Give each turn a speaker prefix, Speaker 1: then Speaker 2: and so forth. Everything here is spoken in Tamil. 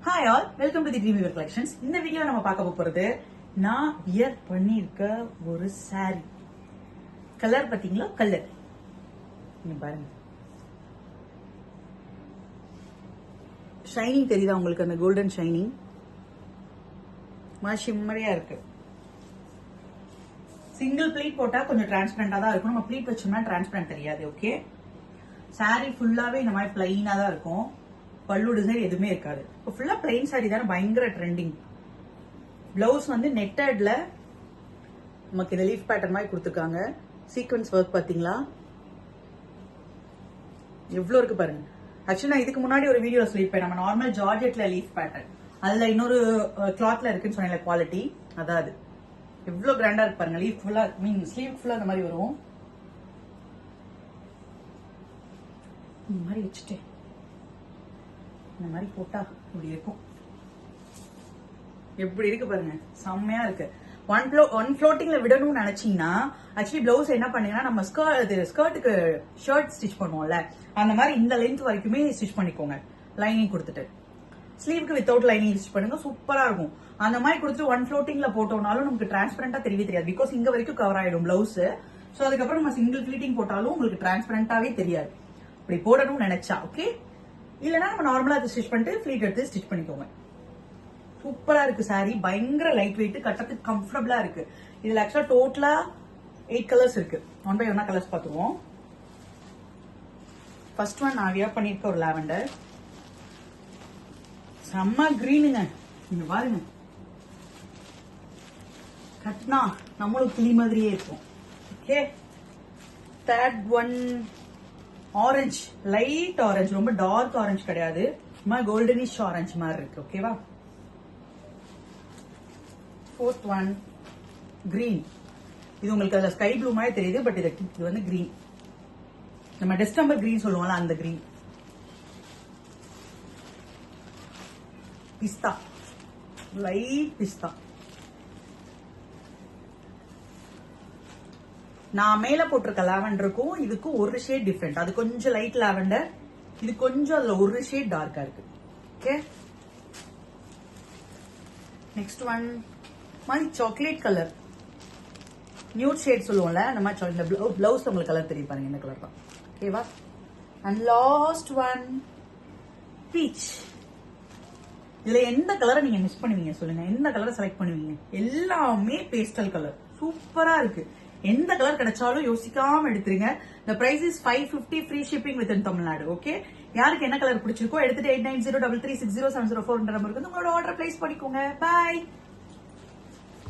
Speaker 1: Hi all, welcome to the Dreamy Wear Collections. இந்த வீடியோ நம்ம பார்க்க போறது நான் வியர் பண்ணிருக்க ஒரு saree. கலர் பாத்தீங்களா? கலர் நீங்க பாருங்க. ஷைனிங் தெரியுதா உங்களுக்கு? அந்த கோல்டன் ஷைனிங் ஷிம்மரியா இருக்கு. சிங்கிள் ப்ளீட் போட்டா கொஞ்சம் டிரான்ஸ்பரண்டா தான் இருக்கும். நம்ம ப்ளீட் வச்சோம்னா டிரான்ஸ்பரண்ட் தெரியாது. ஓகே, saree ஃபுல்லாவே இந்த மாதிரி பிளைனா தான் இருக்கும். பல்லு டிசைன் எதுவுமே இருக்காது. இப்போ ஃபுல்லா பிளைன் சாரி தானே பயங்கர ட்ரெண்டிங். பிளவுஸ் வந்து நெட்டட்ல நமக்கு இந்த லீஃப் பேட்டர்ன் மாதிரி கொடுத்துருக்காங்க. சீக்வன்ஸ் ஒர்க் பாத்தீங்களா எவ்வளவு இருக்கு பாருங்க. ஆக்சுவலி நான் இதுக்கு முன்னாடி ஒரு வீடியோ சொல்லியிருப்பேன், நம்ம நார்மல் ஜார்ஜெட்ல லீஃப் பேட்டர்ன், அதுல இன்னொரு கிளாத்ல இருக்குன்னு சொன்னேன் குவாலிட்டி. அதாவது எவ்வளவு கிராண்டா இருக்கு பாருங்க. லீஃப் ஃபுல்லா ஸ்லீவ் ஃபுல்லா அந்த மாதிரி வரும். இந்த மாதிரி வச்சுட்டேன், இந்த மாதிரி போட்டா இப்படி இருக்கும். எப்படி இருக்கு பாருங்க, செம்மையா இருக்கு. ஒன் ஃப்ளோட்டிங்ல விடணும்னு நினைச்சீங்கன்னா ஆக்சுவலி பிளவுஸ் என்ன பண்ணீங்கன்னா நம்ம ஸ்கர்ட்டுக்கு ஷர்ட் ஸ்டிச் பண்ணுவோம்ல, அந்த மாதிரி இந்த லென்த் வரைக்குமே ஸ்டிச் பண்ணிக்கோங்க. லைனிங் கொடுத்துட்டு ஸ்லீவுக்கு வித்தவுட் லைனிங் ஸ்டிச் பண்ணுங்க, சூப்பரா இருக்கும். அந்த மாதிரி கொடுத்துட்டு ஒன் ஃப்ளோட்டிங்ல போட்டோம்னாலும் நமக்கு டிரான்ஸ்பரண்டா தெரியவே தெரியாது. பிகாஸ் இங்க வரைக்கும் கவர் ஆயிடும் பிளவுஸ். சோ அதுக்கப்புறம் நம்ம சிங்கிள் ஃபிளீட்டிங் போட்டாலும் உங்களுக்கு டிரான்ஸ்பரண்டாவே தெரியாது. இப்படி போடணும்னு நினைச்சா ஓகே, இல்லனா நம்ம நார்மலா அதை ஸ்டிச் பண்ணிட்டு ஃபிளீட் எடுத்து ஸ்டிச் பண்ணிக்கோங்க. சூப்பரா இருக்கு சாரி, பயங்கர லைட் வெயிட், கட்டத்துக்கு கம்ஃபர்டபுளா இருக்கு. இதுல ஆக்சுவலா டோட்டலா 8 கலர்ஸ் இருக்கு. ஒன் பை ஒன்னா கலர்ஸ் பாத்துருவோம். ஃபர்ஸ்ட் ஒன் நான் வியர் பண்ணிருக்க ஒரு லாவெண்டர், செம்ம கிரீனுங்க. நீங்க பாருங்க, கட்னா நம்மளும் கிளி மாதிரியே இருக்கும். Okay, third one orange, light orange, ரொம்ப டார்க் ஆரஞ்சு கிடையாது, கோல்டனிஷ் ஆரஞ்சு மாதிரி இருக்கு. ஓகேவா? Fourth one green. இது உங்களுக்கு அதுல ஸ்கை ப்ளூ மாதிரி தெரியுது, பட் இது வந்து கிரீன், நம்ம டிஸ்டம்பர் கிரீன் சொல்லுவோம்ல அந்த கிரீன். பிஸ்தா, லைட் பிஸ்தா. நான் மேல போட்டிருக்க லாவெண்டருக்கும் இதுக்கும் ஒரு ஷேட் டிஃபரெண்ட். அது கொஞ்சம் லைட் லாவெண்டர், இது கொஞ்சம் அதுல ஒரு ஷேட் டார்க்கா இருக்கு. ஓகே, நெக்ஸ்ட் ஒன் மாதிரி சாக்லேட் கலர், நியூட் ஷேட் சொல்லுவோம்ல அந்த மாதிரி. இந்த பிளவுஸ் உங்களுக்கு கலர் தெரியும் பாருங்க, இந்த கலர் தான். ஓகேவா? And last one pitch. இதுல எந்த கலரை நீங்க மிஸ் பண்ணுவீங்க சொல்லுங்க? எந்த கலரை செலக்ட் பண்ணுவீங்க? எல்லாமே பேஸ்டல் கலர், சூப்பரா இருக்கு. எந்த கலர் கிடைச்சாலும் யோசிக்காம எடுத்துருங்க. The price is 550 free shipping within Tamil Nadu. Okay, யாருக்கு என்ன கலர் பிடிச்சிருக்கோ எடுத்துட்டு 8903360704 நம்பருக்கு உங்களோட ஆர்டர் பிளேஸ் பண்ணிக்கோங்க. பை.